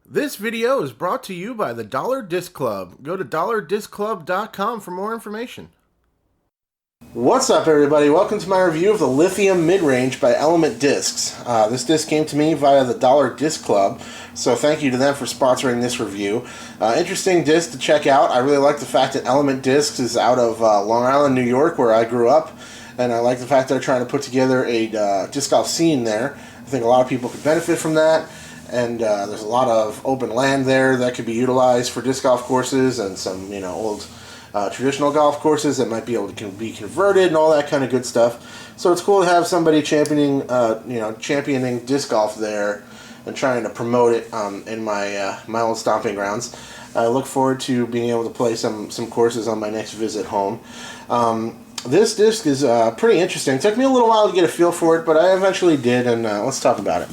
This video is brought to you by the Dollar Disc Club. Go to dollardiscclub.com for more information. What's up, everybody? Welcome to my review of the Lithium Midrange by Element Discs. This disc came to me via the Dollar Disc Club, so thank you to them for sponsoring this review. Interesting disc to check out. I really like the fact that Element Discs is out of Long Island, New York, where I grew up, and I like the fact that they're trying to put together a disc golf scene there. I think a lot of people could benefit from that. And there's a lot of open land there that could be utilized for disc golf courses and some, old traditional golf courses that might be able to be converted and all that kind of good stuff. So it's cool to have somebody championing disc golf there and trying to promote it in my my old stomping grounds. I look forward to being able to play some courses on my next visit home. This disc is pretty interesting. It took me a little while to get a feel for it, but I eventually did, and let's talk about it.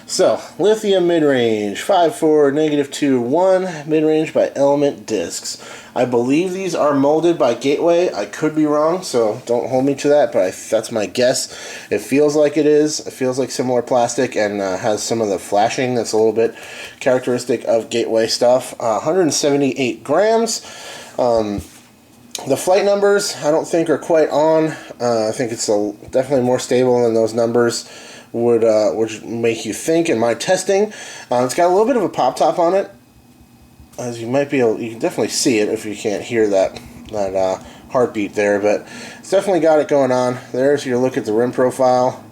So, Lithium Midrange, 5.4, -2.1, Midrange by Element Discs. I believe these are molded by Gateway. I could be wrong, so don't hold me to that, but that's my guess. It feels like it is. It feels like similar plastic and has some of the flashing that's a little bit characteristic of Gateway stuff. 178 grams. The flight numbers, I don't think, are quite on. I think it's definitely more stable than those numbers would make you think in my testing. It's got a little bit of a pop top on it, as you might be able. You can definitely see it if you can't hear that heartbeat there, but it's definitely got it going on. There's your look at the rim profile.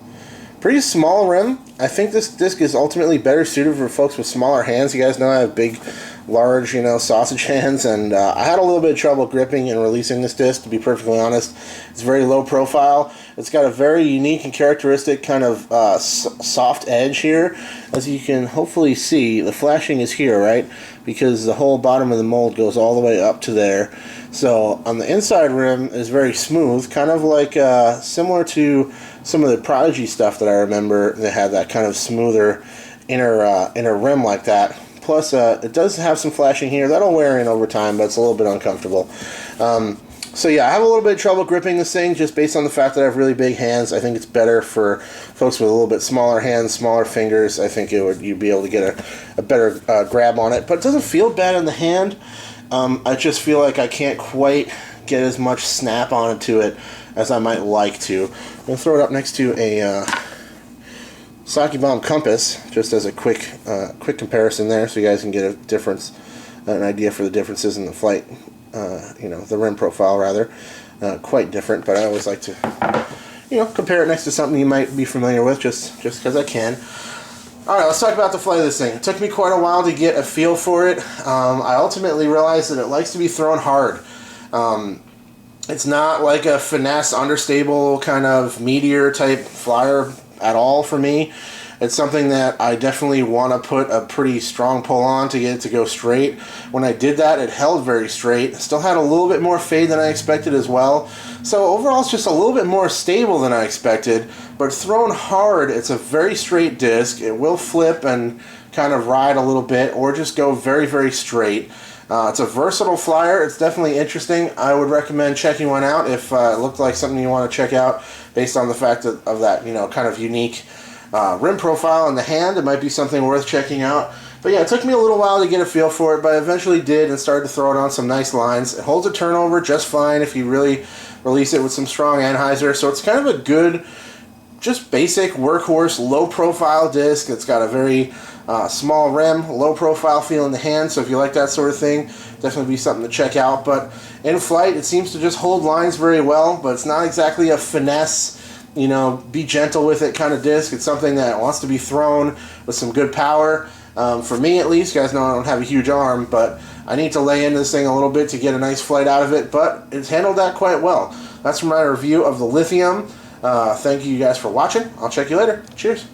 Pretty small rim. I think this disc is ultimately better suited for folks with smaller hands. You guys know I have big, large, sausage hands, and I had a little bit of trouble gripping and releasing this disc, to be perfectly honest. It's very low profile. It's got a very unique and characteristic kind of soft edge here. As you can hopefully see, the flashing is here, right? Because the whole bottom of the mold goes all the way up to there. So on the inside rim is very smooth, kind of like similar to some of the Prodigy stuff that I remember that had that kind of smoother inner rim like that. Plus, it does have some flashing here. That'll wear in over time, but it's a little bit uncomfortable. So yeah, I have a little bit of trouble gripping this thing just based on the fact that I have really big hands. I think it's better for folks with a little bit smaller hands, smaller fingers. I think you'd be able to get a better grab on it. But it doesn't feel bad in the hand. I just feel like I can't quite get as much snap onto it as I might like to. I'm going to throw it up next to a Saki Bomb Compass, just as a quick comparison there, so you guys can get an idea for the differences in the flight, the rim profile rather. Quite different, but I always like to, compare it next to something you might be familiar with, just because I can. Alright, let's talk about the flight of this thing. It took me quite a while to get a feel for it. I ultimately realized that it likes to be thrown hard. It's not like a finesse, understable kind of meteor type flyer at all for me. It's something that I definitely want to put a pretty strong pull on to get it to go straight. When I did that, it held very straight. Still had a little bit more fade than I expected as well. So overall, it's just a little bit more stable than I expected. But thrown hard, it's a very straight disc. It will flip and kind of ride a little bit, or just go very, very straight. It's a versatile flyer. It's definitely interesting. I would recommend checking one out if it looked like something you want to check out based on the fact of that, kind of unique rim profile in the hand. It might be something worth checking out. But yeah, it took me a little while to get a feel for it, but I eventually did and started to throw it on some nice lines. It holds a turnover just fine if you really release it with some strong anhyzer. So it's kind of a good, just basic workhorse, low-profile disc. It's got a very small rim, low-profile feel in the hand, so if you like that sort of thing, definitely be something to check out. But in flight, it seems to just hold lines very well, but it's not exactly a finesse, be gentle with it kind of disc. It's something that wants to be thrown with some good power. For me, at least, you guys know I don't have a huge arm, but I need to lay into this thing a little bit to get a nice flight out of it, but it's handled that quite well. That's my review of the Lithium. Thank you guys for watching. I'll check you later. Cheers.